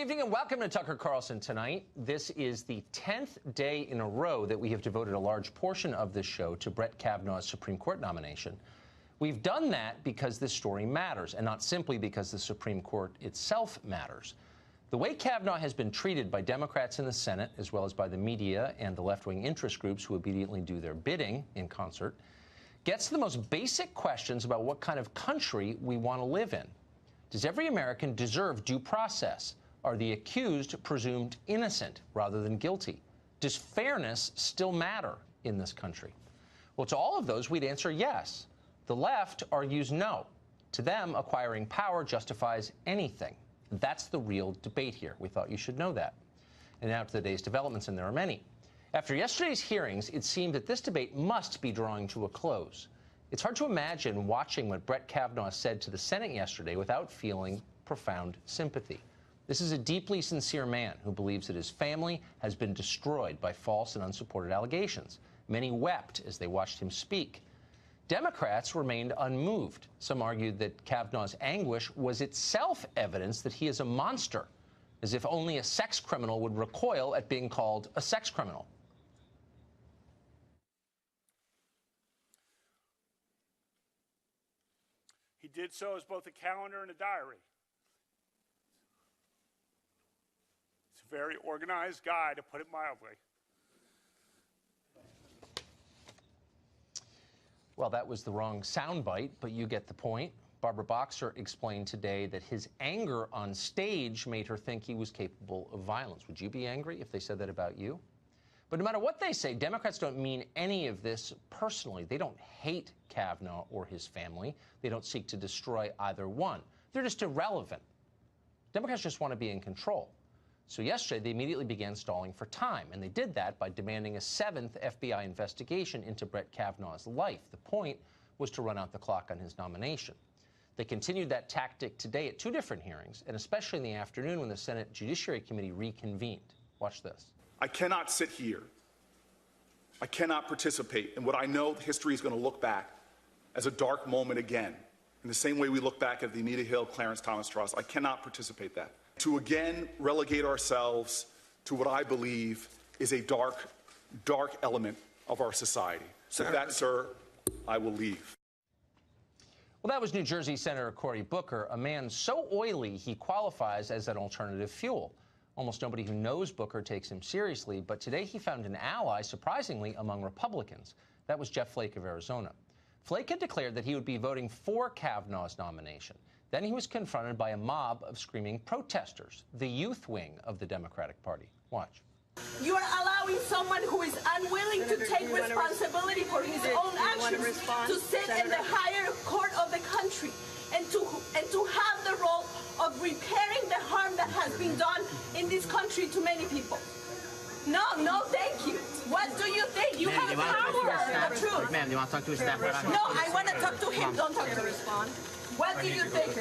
evening and welcome to Tucker Carlson Tonight. This is the 10th day in a row that we have devoted a large portion of this show to Brett Kavanaugh's Supreme Court nomination. We've done that because this story matters, and not simply because the Supreme Court itself matters. The way Kavanaugh has been treated by Democrats in the Senate, as well as by the media and the left-wing interest groups who obediently do their bidding in concert, gets to the most basic questions about what kind of country we want to live in. Does every American deserve due process? Are the accused presumed innocent rather than guilty? Does fairness still matter in this country? Well, to all of those, we'd answer yes. The left argues no. To them, acquiring power justifies anything. That's the real debate here. We thought you should know that. And now to the day's developments, and there are many. After yesterday's hearings, it seemed that this debate must be drawing to a close. It's hard to imagine watching what Brett Kavanaugh said to the Senate yesterday without feeling profound sympathy. This is a deeply sincere man who believes that his family has been destroyed by false and unsupported allegations. Many wept as they watched him speak. Democrats remained unmoved. Some argued that Kavanaugh's anguish was itself evidence that he is a monster, as if only a sex criminal would recoil at being called a sex criminal. He did so as both a calendar and a diary. He's a very organized guy, to put it mildly. Well, that was the wrong soundbite, but you get the point. Barbara Boxer explained today that his anger on stage made her think he was capable of violence. Would you be angry if they said that about you? But no matter what they say, Democrats don't mean any of this personally. They don't hate Kavanaugh or his family. They don't seek to destroy either one. They're just irrelevant. Democrats just want to be in control. So yesterday, they immediately began stalling for time, and they did that by demanding a 7th FBI investigation into Brett Kavanaugh's life. The point was to run out the clock on his nomination. They continued that tactic today at 2 different hearings, and especially in the afternoon when the Senate Judiciary Committee reconvened. Watch this. I cannot sit here. I cannot participate in what I know history is going to look back as a dark moment again, in the same way we look back at the Anita Hill, Clarence Thomas trials. I cannot participate that. To again relegate ourselves to what I believe is a dark, dark element of our society. So with that, sir, I will leave. Well, that was New Jersey Senator Cory Booker, a man so oily he qualifies as an alternative fuel. Almost nobody who knows Booker takes him seriously, but today he found an ally, surprisingly, among Republicans. That was Jeff Flake of Arizona. Flake had declared that he would be voting for Kavanaugh's nomination. Then he was confronted by a mob of screaming protesters, the youth wing of the Democratic Party. Watch. You are allowing someone who is unwilling to take responsibility for his own actions to sit in the higher court of the country and to have the role of repairing the harm that has been done in this country to many people. No, thank you. What do you think? You have power. The truth. Ma'am, do you want to talk to his staff? No, I want to talk to him. Don't talk to respond. What do you think?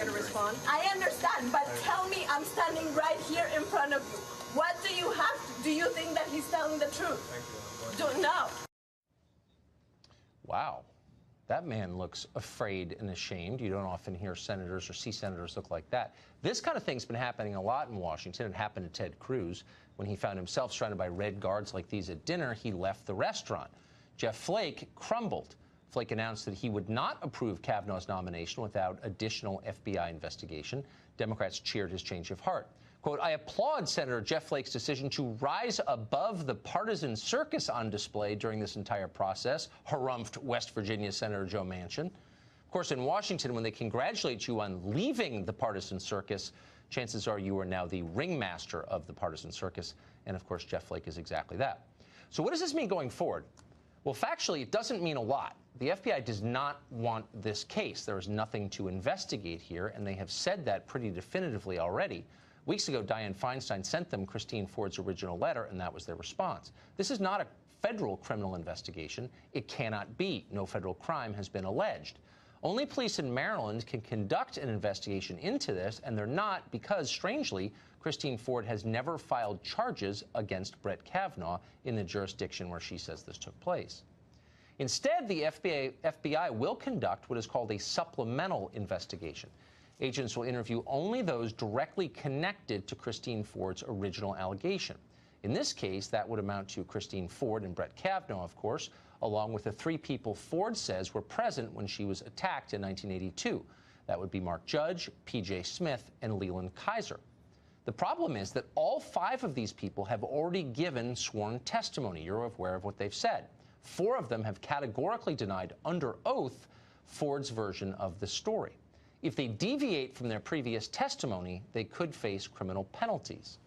I understand, but tell me, I'm standing right here in front of you. What do you have to? Do you think that he's telling the truth? No. Wow. That man looks afraid and ashamed. You don't often hear senators or see senators look like that. This kind of thing's been happening a lot in Washington. It happened to Ted Cruz. When he found himself surrounded by red guards like these at dinner, he left the restaurant. Jeff Flake crumbled. Flake announced that he would not approve Kavanaugh's nomination without additional FBI investigation. Democrats cheered his change of heart. Quote, I applaud Senator Jeff Flake's decision to rise above the partisan circus on display during this entire process, harumphed West Virginia Senator Joe Manchin. Of course, in Washington, when they congratulate you on leaving the partisan circus, chances are you are now the ringmaster of the partisan circus. And of course, Jeff Flake is exactly that. So what does this mean going forward? Well, factually, it doesn't mean a lot. The FBI does not want this case. There is nothing to investigate here, and they have said that pretty definitively already. Weeks ago, Dianne Feinstein sent them Christine Ford's original letter, and that was their response. This is not a federal criminal investigation. It cannot be. No federal crime has been alleged. Only police in Maryland can conduct an investigation into this, and they're not because, strangely, Christine Ford has never filed charges against Brett Kavanaugh in the jurisdiction where she says this took place. Instead, the FBI will conduct what is called a supplemental investigation. Agents will interview only those directly connected to Christine Ford's original allegation. In this case, that would amount to Christine Ford and Brett Kavanaugh, of course, along with the 3 people Ford says were present when she was attacked in 1982. That would be Mark Judge, P.J. Smith, and Leland Kaiser. The problem is that all 5 of these people have already given sworn testimony. You're aware of what they've said. 4 of them have categorically denied under oath Ford's version of the story. If they deviate from their previous testimony, they could face criminal penalties.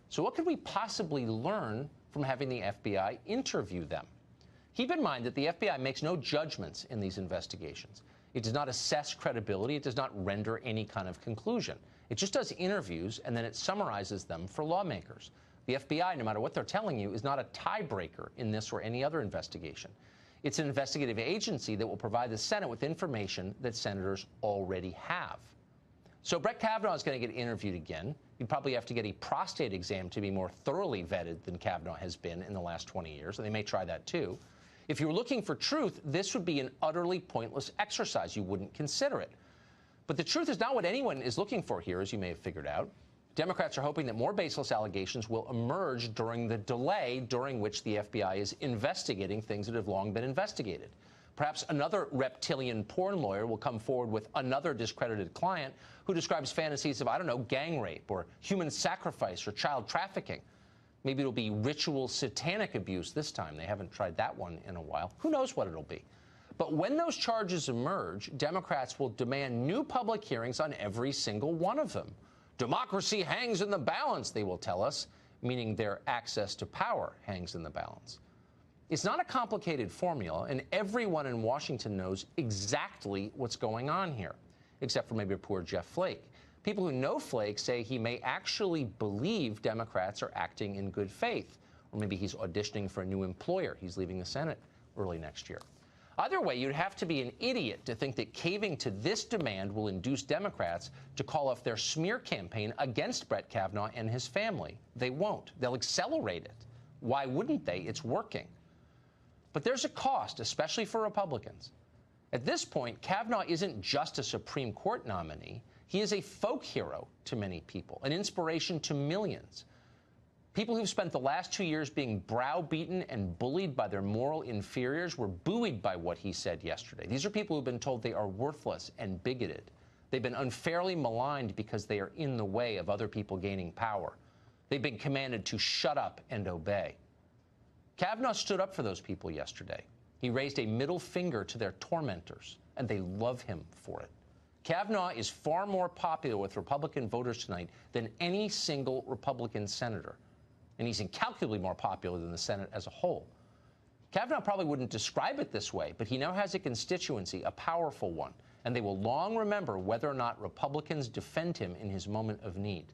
So what could we possibly learn from having the FBI interview them? Keep in mind that the FBI makes no judgments in these investigations. It does not assess credibility. It does not render any kind of conclusion. It just does interviews, and then it summarizes them for lawmakers. The FBI, no matter what they're telling you, is not a tiebreaker in this or any other investigation. It's an investigative agency that will provide the Senate with information that senators already have. So Brett Kavanaugh is going to get interviewed again. You'd probably have to get a prostate exam to be more thoroughly vetted than Kavanaugh has been in the last 20 years, and they may try that too. If you were looking for truth, this would be an utterly pointless exercise. You wouldn't consider it. But the truth is not what anyone is looking for here, as you may have figured out. Democrats are hoping that more baseless allegations will emerge during the delay during which the FBI is investigating things that have long been investigated. Perhaps another reptilian porn lawyer will come forward with another discredited client who describes fantasies of, I don't know, gang rape or human sacrifice or child trafficking. Maybe it'll be ritual satanic abuse this time. They haven't tried that one in a while. Who knows what it'll be? But when those charges emerge, Democrats will demand new public hearings on every single one of them. Democracy hangs in the balance, they will tell us, meaning their access to power hangs in the balance. It's not a complicated formula, and everyone in Washington knows exactly what's going on here, except for maybe poor Jeff Flake. People who know Flake say he may actually believe Democrats are acting in good faith, or maybe he's auditioning for a new employer. He's leaving the Senate early next year. Either way, you'd have to be an idiot to think that caving to this demand will induce Democrats to call off their smear campaign against Brett Kavanaugh and his family. They won't. They'll accelerate it. Why wouldn't they? It's working. But there's a cost, especially for Republicans. At this point, Kavanaugh isn't just a Supreme Court nominee. He is a folk hero to many people, an inspiration to millions. People who've spent the last 2 years being browbeaten and bullied by their moral inferiors were buoyed by what he said yesterday. These are people who've been told they are worthless and bigoted. They've been unfairly maligned because they are in the way of other people gaining power. They've been commanded to shut up and obey. Kavanaugh stood up for those people yesterday. He raised a middle finger to their tormentors, and they love him for it. Kavanaugh is far more popular with Republican voters tonight than any single Republican senator. And he's incalculably more popular than the Senate as a whole. Kavanaugh probably wouldn't describe it this way, but he now has a constituency, a powerful one, and they will long remember whether or not Republicans defend him in his moment of need.